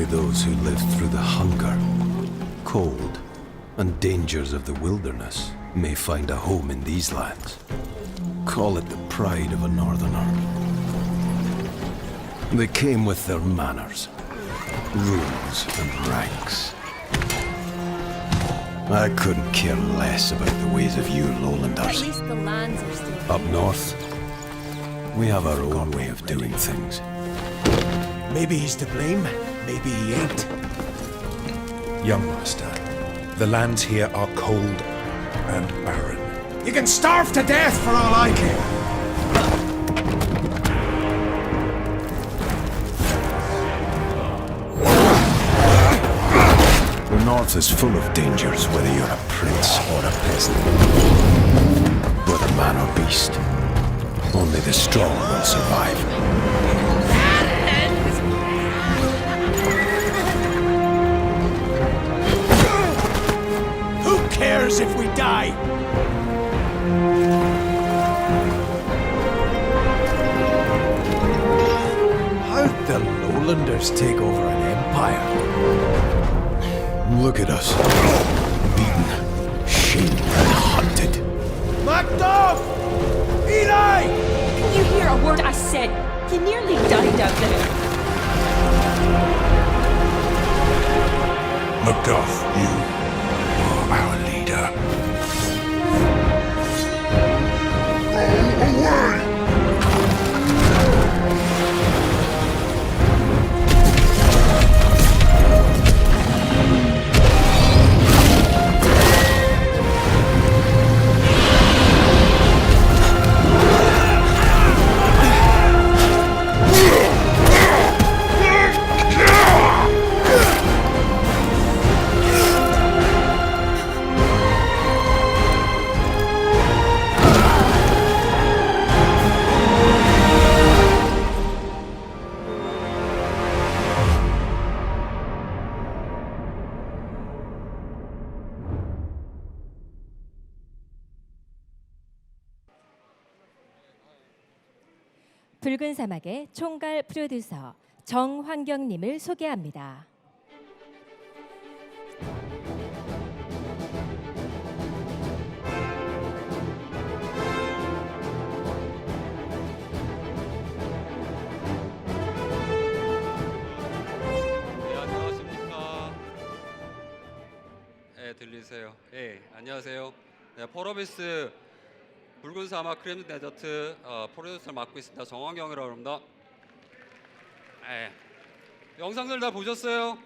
those who live through the hunger, cold, and dangers of the wilderness may find a home in these lands. Call it the pride of a northerner. They came with their manners, rules, and ranks. I couldn't care less about the ways of you At lowlanders. least the lands are still. Up north, we have our own way of doing things. Maybe he's to blame, maybe he ain't. Young master, the lands here are cold and barren. You can starve to death for all I care. The north is full of dangers, whether you're a prince or a peasant. Whether man or beast, only the strong will survive. Who cares if we die? How'd the Lowlanders take over an empire? Look at us. Beaten, shamed, and hunted. Macduff! Eli! Did you hear a word I said? He nearly died out there. Macduff, you are our leader. 붉은 사막의 총괄 프로듀서 정환경님을 소개합니다. 네, 안녕하십니까. 네, 들리세요? 네, 안녕하세요. 네, 펄어비스 붉은 사막 크림 데저트 프로듀서를 맡고 있습니다. 정환경이라고 합니다. 네, 영상들 다 보셨어요?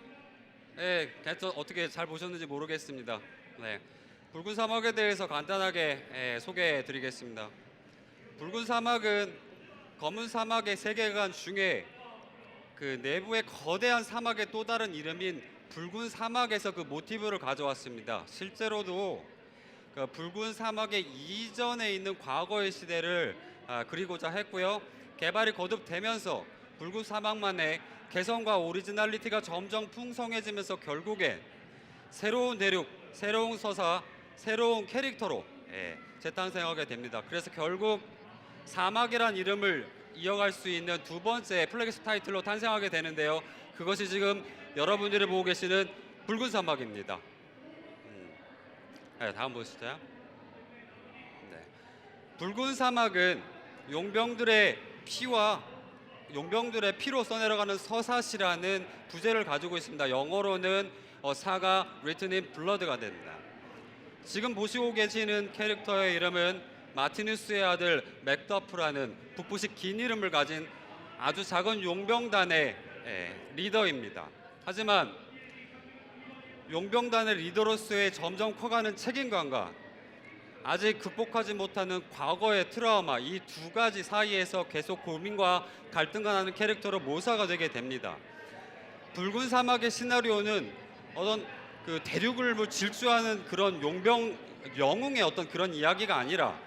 네, 어떻게 잘 보셨는지 모르겠습니다. 네, 붉은 사막에 대해서 간단하게 소개해드리겠습니다. 붉은 사막은 검은 사막의 세계관 중에 그 내부의 거대한 사막의 또 다른 이름인 붉은 사막에서 그 모티브를 가져왔습니다. 실제로도 그 붉은 사막의 이전에 있는 과거의 시대를 그리고자 했고요. 개발이 거듭되면서 붉은 사막만의 개성과 오리지널리티가 점점 풍성해지면서 결국엔 새로운 대륙, 새로운 서사, 새로운 캐릭터로 재탄생하게 됩니다. 그래서 결국 사막이란 이름을 이어갈 수 있는 두 번째 플래그십 타이틀로 탄생하게 되는데요. 그것이 지금 여러분들이 보고 계시는 붉은 사막입니다. 네, 다음 보시죠. 네. 붉은 사막은 용병들의 피로 써내려가는 서사시라는 부제를 가지고 있습니다. 영어로는 사가 written in blood가 됩니다. 지금 보시고 계시는 캐릭터의 이름은 마티누스의 아들 맥더프라는 북부식 긴 이름을 가진 아주 작은 용병단의 리더입니다. 하지만 용병단의 리더로서의 점점 커가는 책임감과 아직 극복하지 못하는 과거의 트라우마, 이 두 가지 사이에서 계속 고민과 갈등가 나는 캐릭터로 묘사가 되게 됩니다. 붉은 사막의 시나리오는 어떤 그 대륙을 질주하는 그런 영웅의 어떤 그런 이야기가 아니라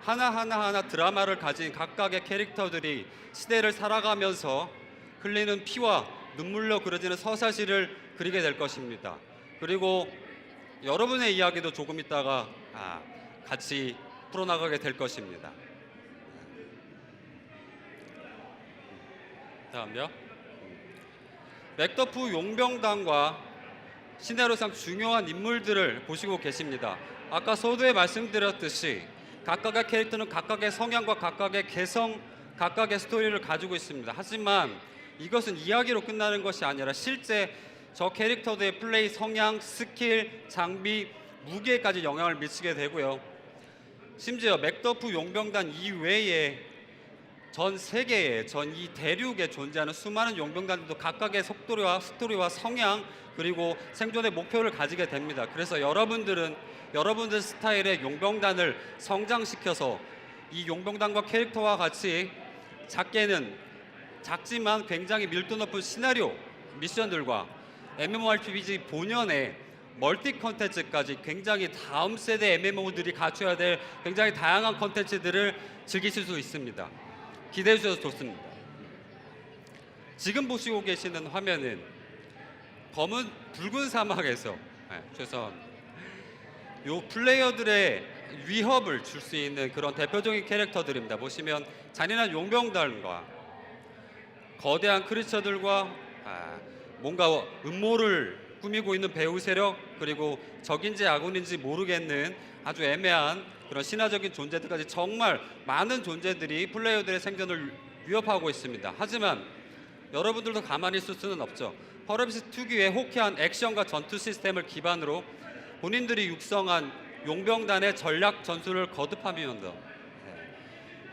하나하나 드라마를 가진 각각의 캐릭터들이 시대를 살아가면서 흘리는 피와 눈물로 그려지는 서사시를 그리게 될 것입니다. 그리고 여러분의 이야기도 조금 있다가 같이 풀어나가게 될 것입니다. 다음요. 맥더프 용병단과 시나리오상 중요한 인물들을 보시고 계십니다. 아까 서두에 말씀드렸듯이 각각의 캐릭터는 각각의 성향과 각각의 개성, 각각의 스토리를 가지고 있습니다. 하지만 이것은 이야기로 끝나는 것이 아니라 실제 저 캐릭터들의 플레이 성향, 스킬, 장비, 무게까지 영향을 미치게 되고요. 심지어 맥더프 용병단 이외에 전 세계에, 전 이 대륙에 존재하는 수많은 용병단들도 각각의 스토리와 성향, 그리고 생존의 목표를 가지게 됩니다. 그래서 여러분들 스타일의 용병단을 성장시켜서 이 용병단과 캐릭터와 같이 작지만 굉장히 밀도 높은 시나리오 미션들과 MMORPG 본연의 멀티 컨텐츠까지 굉장히 다음 세대 MMO들이 갖춰야 될 굉장히 다양한 컨텐츠들을 즐기실 수 있습니다. 기대해 주셔서 좋습니다. 지금 보시고 계시는 화면은 붉은 사막에서 죄송합니다. 요 플레이어들의 위협을 줄 수 있는 그런 대표적인 캐릭터들입니다. 보시면 잔인한 용병단과 거대한 크리처들과 뭔가 음모를 꾸미고 있는 배후 세력, 그리고 적인지 아군인지 모르겠는 아주 애매한 그런 신화적인 존재들까지 정말 많은 존재들이 플레이어들의 생존을 위협하고 있습니다. 하지만 여러분들도 가만히 있을 수는 없죠. 펄어비스 특유의 호쾌한 액션과 전투 시스템을 기반으로 본인들이 육성한 용병단의 전략 전술을 거듭하면서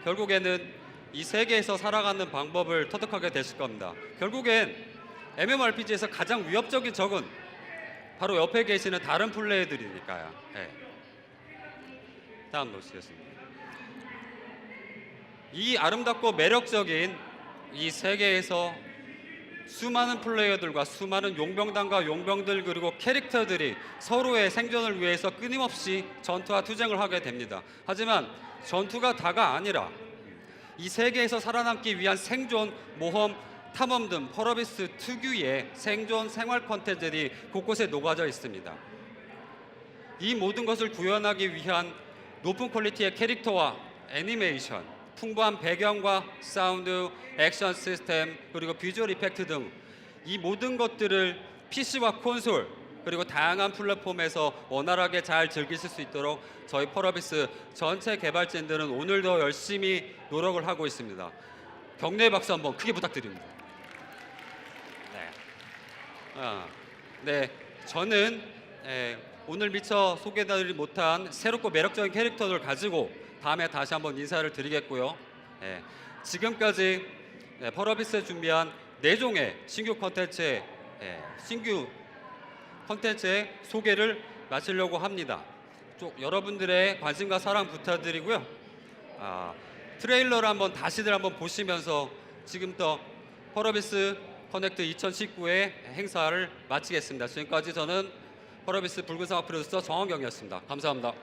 결국에는 이 세계에서 살아가는 방법을 터득하게 되실 겁니다. 결국엔 MMORPG에서 가장 위협적인 적은 바로 옆에 계시는 다른 플레이어들이니까요. 다음 보시겠습니다. 이 아름답고 매력적인 이 세계에서 수많은 플레이어들과 수많은 용병단과 용병들, 그리고 캐릭터들이 서로의 생존을 위해서 끊임없이 전투와 투쟁을 하게 됩니다. 하지만 전투가 다가 아니라 이 세계에서 살아남기 위한 생존, 모험, 탐험 등 펄어비스 특유의 생존 생활 콘텐츠들이 곳곳에 녹아져 있습니다. 이 모든 것을 구현하기 위한 높은 퀄리티의 캐릭터와 애니메이션, 풍부한 배경과 사운드, 액션 시스템, 그리고 비주얼 이펙트 등 이 모든 것들을 PC와 콘솔, 그리고 다양한 플랫폼에서 원활하게 잘 즐기실 수 있도록 저희 펄어비스 전체 개발진들은 오늘도 열심히 노력을 하고 있습니다. 격려의 박수 한번 크게 부탁드립니다. 저는 오늘 미처 소개해드리지 못한 새롭고 매력적인 캐릭터를 가지고 다음에 다시 한번 인사를 드리겠고요. 지금까지 펄어비스에 준비한 4종의 신규 콘텐츠의 소개를 마치려고 합니다. 여러분들의 관심과 사랑 부탁드리고요. 트레일러를 다시들 한번 보시면서 지금부터 펄어비스 커넥트 2019의 행사를 마치겠습니다. 지금까지 저는 펄어비스 붉은 사막 프로듀서 정원경이었습니다. 감사합니다.